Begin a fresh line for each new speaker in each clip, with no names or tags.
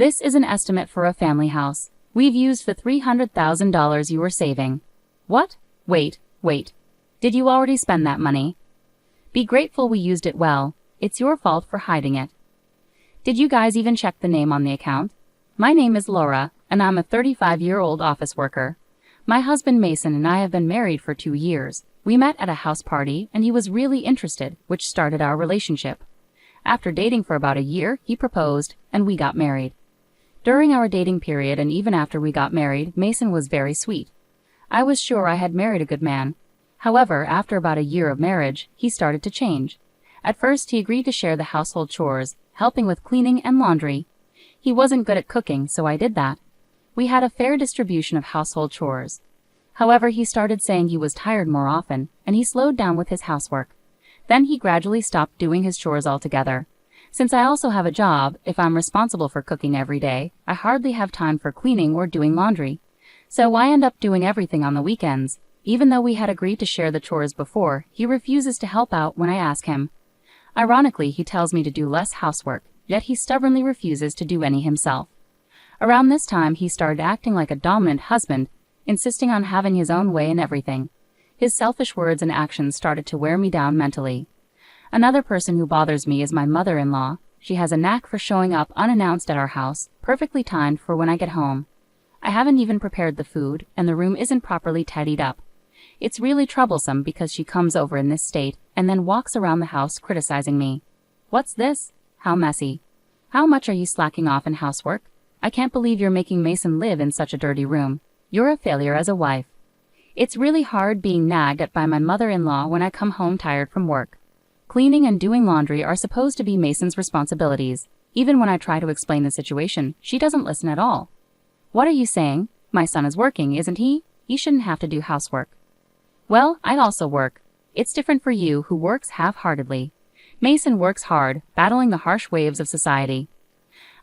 This is an estimate for a family house. We've used the $300,000 you were saving. What? Wait. Did you already spend that money? Be grateful we used it well. It's your fault for hiding it. Did you guys even check the name on the account? My name is Laura, and I'm a 35-year-old office worker. My husband Mason and I have been married for 2 years. We met at a house party, and he was really interested, which started our relationship. After dating for about a year, he proposed, and we got married. During our dating period and even after we got married, Mason was very sweet. I was sure I had married a good man. However, after about a year of marriage, he started to change. At first, he agreed to share the household chores, helping with cleaning and laundry. He wasn't good at cooking, so I did that. We had a fair distribution of household chores. However, he started saying he was tired more often, and he slowed down with his housework. Then he gradually stopped doing his chores altogether. Since I also have a job, if I'm responsible for cooking every day, I hardly have time for cleaning or doing laundry. So I end up doing everything on the weekends. Even though we had agreed to share the chores before, he refuses to help out when I ask him. Ironically, he tells me to do less housework, yet he stubbornly refuses to do any himself. Around this time, he started acting like a dominant husband, insisting on having his own way in everything. His selfish words and actions started to wear me down mentally. Another person who bothers me is my mother-in-law. She has a knack for showing up unannounced at our house, perfectly timed for when I get home. I haven't even prepared the food, and the room isn't properly tidied up. It's really troublesome because she comes over in this state and then walks around the house criticizing me. What's this? How messy. How much are you slacking off in housework? I can't believe you're making Mason live in such a dirty room. You're a failure as a wife. It's really hard being nagged at by my mother-in-law when I come home tired from work. Cleaning and doing laundry are supposed to be Mason's responsibilities. Even when I try to explain the situation, she doesn't listen at all. What are you saying? My son is working, isn't he? He shouldn't have to do housework. Well, I also work. It's different for you, who works half-heartedly. Mason works hard, battling the harsh waves of society.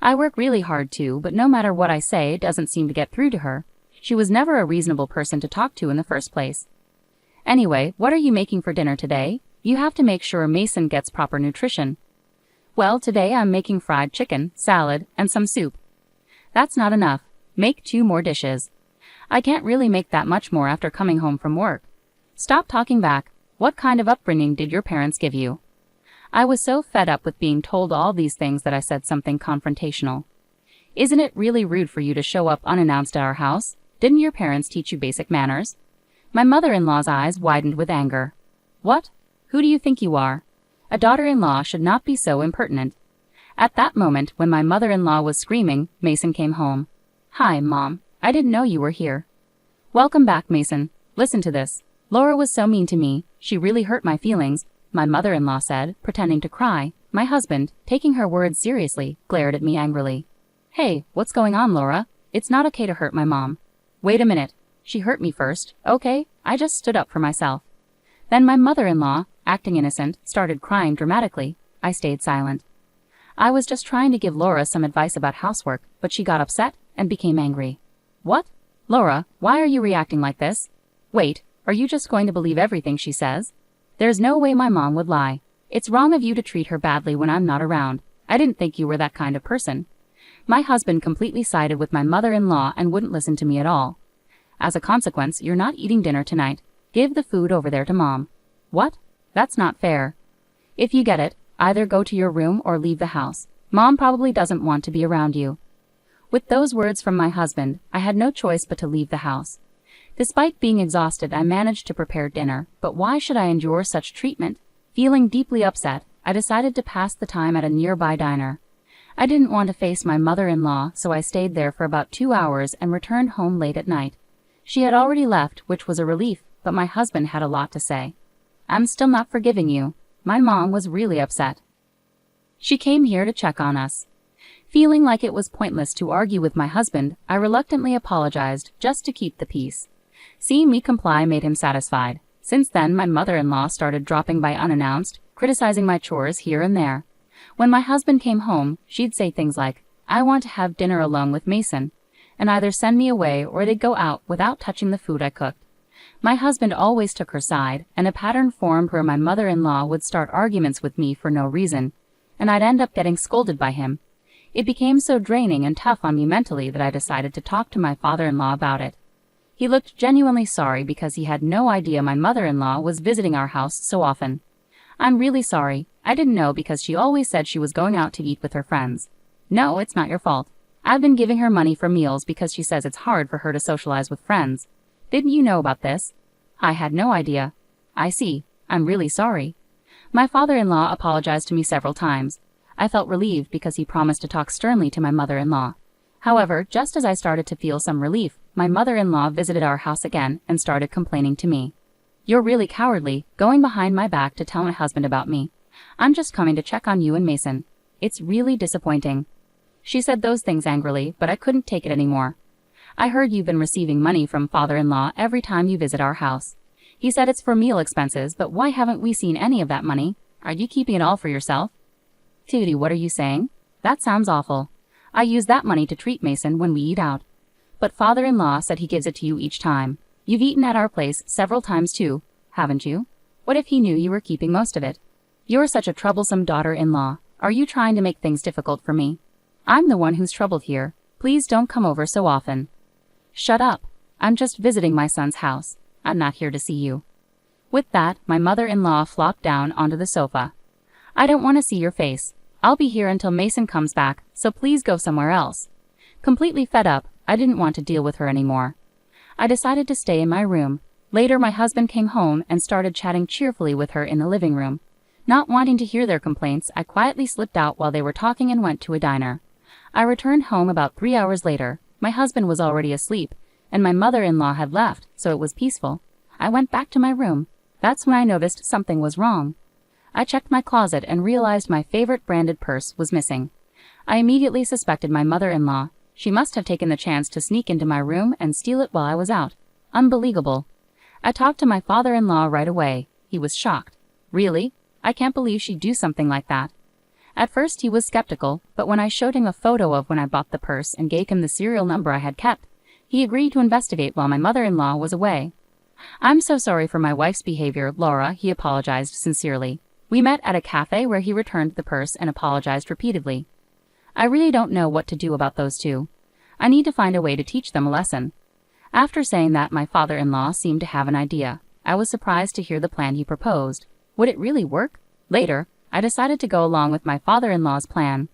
I work really hard too, but no matter what I say, it doesn't seem to get through to her. She was never a reasonable person to talk to in the first place. Anyway, what are you making for dinner today? You have to make sure Mason gets proper nutrition. Well, today I'm making fried chicken, salad, and some soup. That's not enough. Make 2 more dishes. I can't really make that much more after coming home from work. Stop talking back. What kind of upbringing did your parents give you? I was so fed up with being told all these things that I said something confrontational. Isn't it really rude for you to show up unannounced at our house? Didn't your parents teach you basic manners? My mother-in-law's eyes widened with anger. What? Who do you think you are? A daughter-in-law should not be so impertinent. At that moment, when my mother-in-law was screaming, Mason came home. Hi, Mom. I didn't know you were here. Welcome back, Mason. Listen to this. Laura was so mean to me. She really hurt my feelings, my mother-in-law said, pretending to cry. My husband, taking her words seriously, glared at me angrily. Hey, what's going on, Laura? It's not okay to hurt my mom. Wait a minute. She hurt me first, okay? I just stood up for myself. Then my mother-in-law, acting innocent, started crying dramatically. I stayed silent. I was just trying to give Laura some advice about housework, but she got upset and became angry. What? Laura, why are you reacting like this? Wait, are you just going to believe everything she says? There's no way my mom would lie. It's wrong of you to treat her badly when I'm not around. I didn't think you were that kind of person. My husband completely sided with my mother-in-law and wouldn't listen to me at all. As a consequence, you're not eating dinner tonight. Give the food over there to Mom. What? That's not fair. If you get it, either go to your room or leave the house. Mom probably doesn't want to be around you. With those words from my husband, I had no choice but to leave the house. Despite being exhausted, I managed to prepare dinner, but why should I endure such treatment? Feeling deeply upset, I decided to pass the time at a nearby diner. I didn't want to face my mother-in-law, so I stayed there for about 2 hours and returned home late at night. She had already left, which was a relief, but my husband had a lot to say. I'm still not forgiving you. My mom was really upset. She came here to check on us. Feeling like it was pointless to argue with my husband, I reluctantly apologized just to keep the peace. Seeing me comply made him satisfied. Since then, my mother-in-law started dropping by unannounced, criticizing my chores here and there. When my husband came home, she'd say things like, I want to have dinner alone with Mason, and either send me away or they'd go out without touching the food I cooked. My husband always took her side, and a pattern formed where my mother-in-law would start arguments with me for no reason, and I'd end up getting scolded by him. It became so draining and tough on me mentally that I decided to talk to my father-in-law about it. He looked genuinely sorry because he had no idea my mother-in-law was visiting our house so often. "I'm really sorry. I didn't know because she always said she was going out to eat with her friends." "No, it's not your fault. I've been giving her money for meals because she says it's hard for her to socialize with friends." "Didn't you know about this?" "I had no idea." "I see. I'm really sorry." My father-in-law apologized to me several times. I felt relieved because he promised to talk sternly to my mother-in-law. However, just as I started to feel some relief, my mother-in-law visited our house again and started complaining to me. "You're really cowardly, going behind my back to tell my husband about me. I'm just coming to check on you and Mason. It's really disappointing." She said those things angrily, but I couldn't take it anymore. "I heard you've been receiving money from father-in-law every time you visit our house. He said it's for meal expenses, but why haven't we seen any of that money? Are you keeping it all for yourself?" "Tootie, what are you saying? That sounds awful. I use that money to treat Mason when we eat out. But father-in-law said he gives it to you each time. You've eaten at our place several times too, haven't you? What if he knew you were keeping most of it? You're such a troublesome daughter-in-law. Are you trying to make things difficult for me? I'm the one who's troubled here. Please don't come over so often." "Shut up. I'm just visiting my son's house. I'm not here to see you." With that, my mother-in-law flopped down onto the sofa. "I don't want to see your face. I'll be here until Mason comes back, so please go somewhere else." Completely fed up, I didn't want to deal with her anymore. I decided to stay in my room. Later, my husband came home and started chatting cheerfully with her in the living room. Not wanting to hear their complaints, I quietly slipped out while they were talking and went to a diner. I returned home about 3 hours later. My husband was already asleep, and my mother-in-law had left, so it was peaceful. I went back to my room. That's when I noticed something was wrong. I checked my closet and realized my favorite branded purse was missing. I immediately suspected my mother-in-law. She must have taken the chance to sneak into my room and steal it while I was out. Unbelievable. I talked to my father-in-law right away. He was shocked. "Really? I can't believe she'd do something like that." At first he was skeptical, but when I showed him a photo of when I bought the purse and gave him the serial number I had kept, he agreed to investigate while my mother-in-law was away. "I'm so sorry for my wife's behavior, Laura," he apologized sincerely. We met at a cafe where he returned the purse and apologized repeatedly. "I really don't know what to do about those two. I need to find a way to teach them a lesson." After saying that, my father-in-law seemed to have an idea. I was surprised to hear the plan he proposed. Would it really work? Later, I decided to go along with my father-in-law's plan.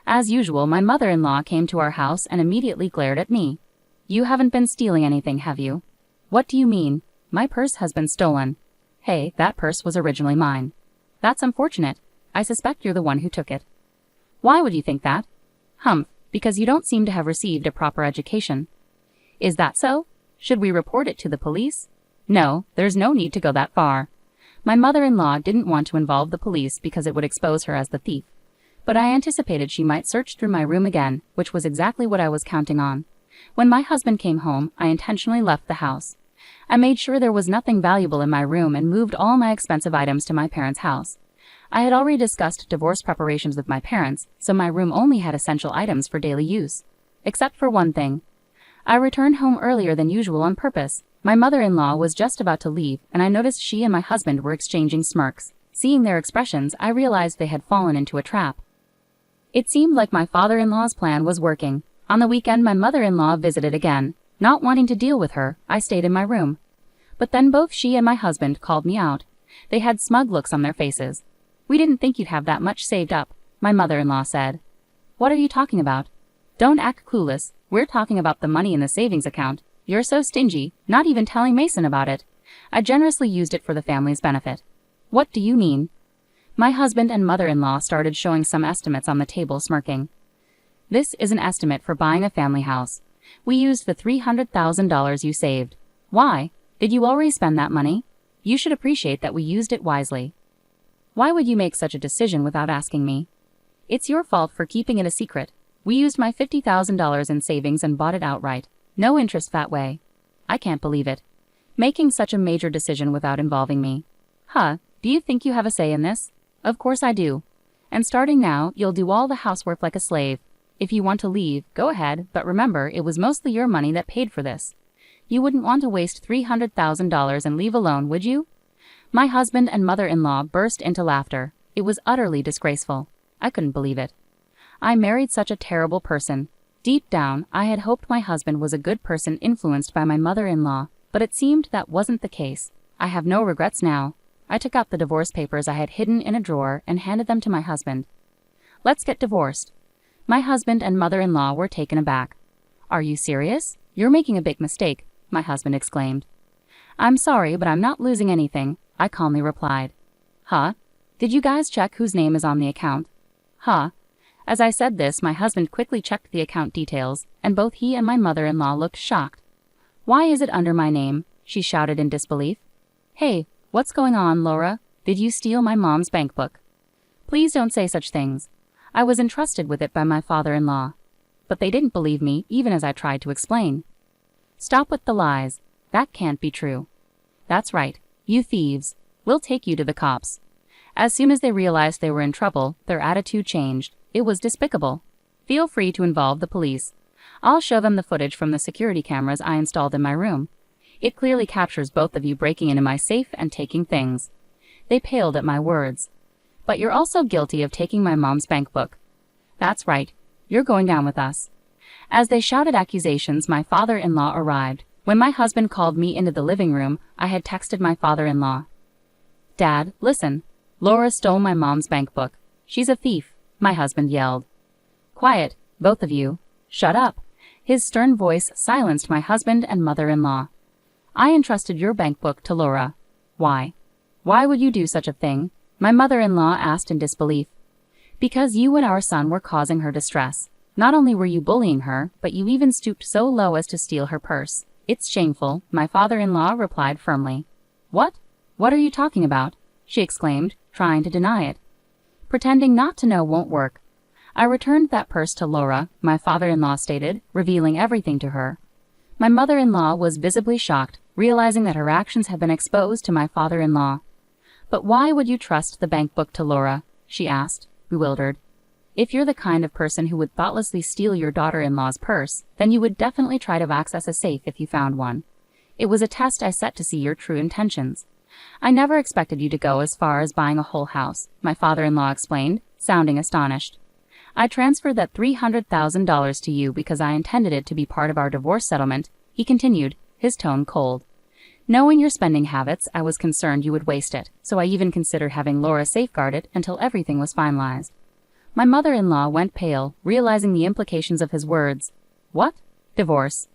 As usual, my mother-in-law came to our house and immediately glared at me. "You haven't been stealing anything, have you?" "What do you mean? My purse has been stolen." "Hey, that purse was originally mine." "That's unfortunate. I suspect you're the one who took it." "Why would you think that?" "Humph, because you don't seem to have received a proper education." "Is that so? Should we report it to the police?" "No, there's no need to go that far." My mother-in-law didn't want to involve the police because it would expose her as the thief. But I anticipated she might search through my room again, which was exactly what I was counting on. When my husband came home, I intentionally left the house. I made sure there was nothing valuable in my room and moved all my expensive items to my parents' house. I had already discussed divorce preparations with my parents, so my room only had essential items for daily use. Except for one thing. I returned home earlier than usual on purpose. My mother-in-law was just about to leave, and I noticed she and my husband were exchanging smirks. Seeing their expressions, I realized they had fallen into a trap. It seemed like my father-in-law's plan was working. On the weekend, my mother-in-law visited again. Not wanting to deal with her, I stayed in my room. But then both she and my husband called me out. They had smug looks on their faces. "We didn't think you'd have that much saved up," my mother-in-law said. "What are you talking about?" "Don't act clueless. We're talking about the money in the savings account. You're so stingy, not even telling Mason about it. I generously used it for the family's benefit." "What do you mean?" My husband and mother-in-law started showing some estimates on the table, smirking. "This is an estimate for buying a family house. We used the $300,000 you saved. Why? Did you already spend that money? You should appreciate that we used it wisely. Why would you make such a decision without asking me? It's your fault for keeping it a secret. We used my $50,000 in savings and bought it outright. No interest that way. I can't believe it. Making such a major decision without involving me. Huh, do you think you have a say in this? Of course I do. And starting now, you'll do all the housework like a slave. If you want to leave, go ahead, but remember, it was mostly your money that paid for this. You wouldn't want to waste $300,000 and leave alone, would you?" My husband and mother-in-law burst into laughter. It was utterly disgraceful. I couldn't believe it. I married such a terrible person. Deep down, I had hoped my husband was a good person influenced by my mother-in-law, but it seemed that wasn't the case. I have no regrets now. I took out the divorce papers I had hidden in a drawer and handed them to my husband. Let's get divorced. My husband and mother-in-law were taken aback. Are you serious? You're making a big mistake, my husband exclaimed. I'm sorry, but I'm not losing anything, I calmly replied. Huh? Did you guys check whose name is on the account? Huh? As I said this, my husband quickly checked the account details, and both he and my mother-in-law looked shocked. Why is it under my name? She shouted in disbelief. Hey, what's going on, Laura? Did you steal my mom's bank book? Please don't say such things. I was entrusted with it by my father-in-law. But they didn't believe me, even as I tried to explain. Stop with the lies. That can't be true. That's right, you thieves. We'll take you to the cops. As soon as they realized they were in trouble, their attitude changed. It was despicable. Feel free to involve the police. I'll show them the footage from the security cameras I installed in my room. It clearly captures both of you breaking into my safe and taking things. They paled at my words. But you're also guilty of taking my mom's bank book. That's right. You're going down with us. As they shouted accusations, my father-in-law arrived. When my husband called me into the living room, I had texted my father-in-law. Dad, listen. Laura stole my mom's bank book. She's a thief, my husband yelled. Quiet, both of you. Shut up. His stern voice silenced my husband and mother-in-law. I entrusted your bank book to Laura. Why? Why would you do such a thing? My mother-in-law asked in disbelief. Because you and our son were causing her distress. Not only were you bullying her, but you even stooped so low as to steal her purse. It's shameful, my father-in-law replied firmly. What? What are you talking about? She exclaimed, trying to deny it. Pretending not to know won't work. I returned that purse to Laura, my father-in-law stated, revealing everything to her. My mother-in-law was visibly shocked, realizing that her actions had been exposed to my father-in-law. But why would you trust the bank book to Laura? She asked, bewildered. If you're the kind of person who would thoughtlessly steal your daughter-in-law's purse, then you would definitely try to access a safe if you found one. It was a test I set to see your true intentions. I never expected you to go as far as buying a whole house, my father-in-law explained, sounding astonished. I transferred that $300,000 to you because I intended it to be part of our divorce settlement, he continued, his tone cold. Knowing your spending habits, I was concerned you would waste it, so I even considered having Laura safeguard it until everything was finalized. My mother-in-law went pale, realizing the implications of his words. What? Divorce?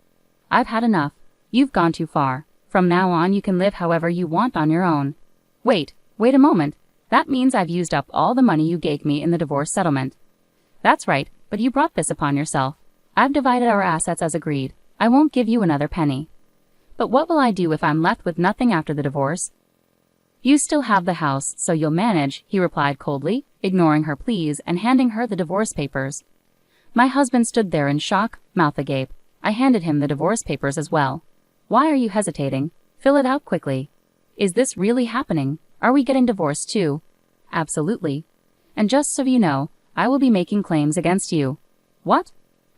I've had enough. You've gone too far. From now on you can live however you want on your own. Wait a moment. That means I've used up all the money you gave me in the divorce settlement. That's right, but you brought this upon yourself. I've divided our assets as agreed. I won't give you another penny. But what will I do if I'm left with nothing after the divorce? You still have the house, so you'll manage, he replied coldly, ignoring her pleas and handing her the divorce papers. My husband stood there in shock, mouth agape. I handed him the divorce papers as well. Why are you hesitating? Fill it out quickly. Is this really happening? Are we getting divorced too? Absolutely. And just so you know, I will be making claims against you. What?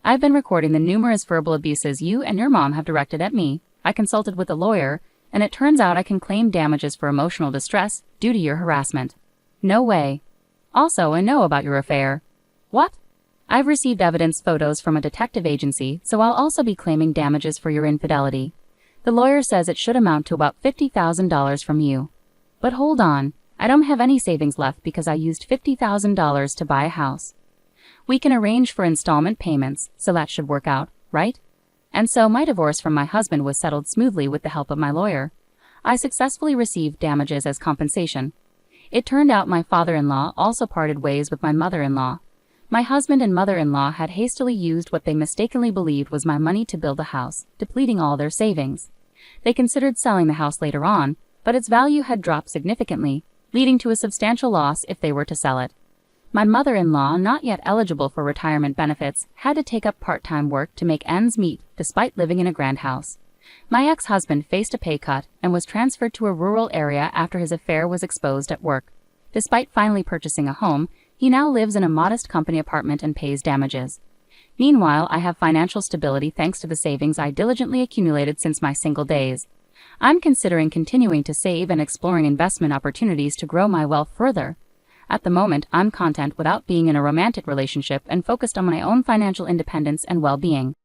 I've been recording the numerous verbal abuses you and your mom have directed at me. I consulted with a lawyer, and it turns out I can claim damages for emotional distress due to your harassment. No way. Also, I know about your affair. What? I've received evidence photos from a detective agency, so I'll also be claiming damages for your infidelity. The lawyer says it should amount to about $50,000 from you. But hold on, I don't have any savings left because I used $50,000 to buy a house. We can arrange for installment payments, so that should work out, right? And so my divorce from my husband was settled smoothly with the help of my lawyer. I successfully received damages as compensation. It turned out my father-in-law also parted ways with my mother-in-law. My husband and mother-in-law had hastily used what they mistakenly believed was my money to build a house, depleting all their savings. They considered selling the house later on, but its value had dropped significantly, leading to a substantial loss if they were to sell it. My mother-in-law, not yet eligible for retirement benefits, had to take up part-time work to make ends meet despite living in a grand house. My ex-husband faced a pay cut and was transferred to a rural area after his affair was exposed at work. Despite finally purchasing a home, he now lives in a modest company apartment and pays damages. Meanwhile, I have financial stability thanks to the savings I diligently accumulated since my single days. I'm considering continuing to save and exploring investment opportunities to grow my wealth further. At the moment, I'm content without being in a romantic relationship and focused on my own financial independence and well-being.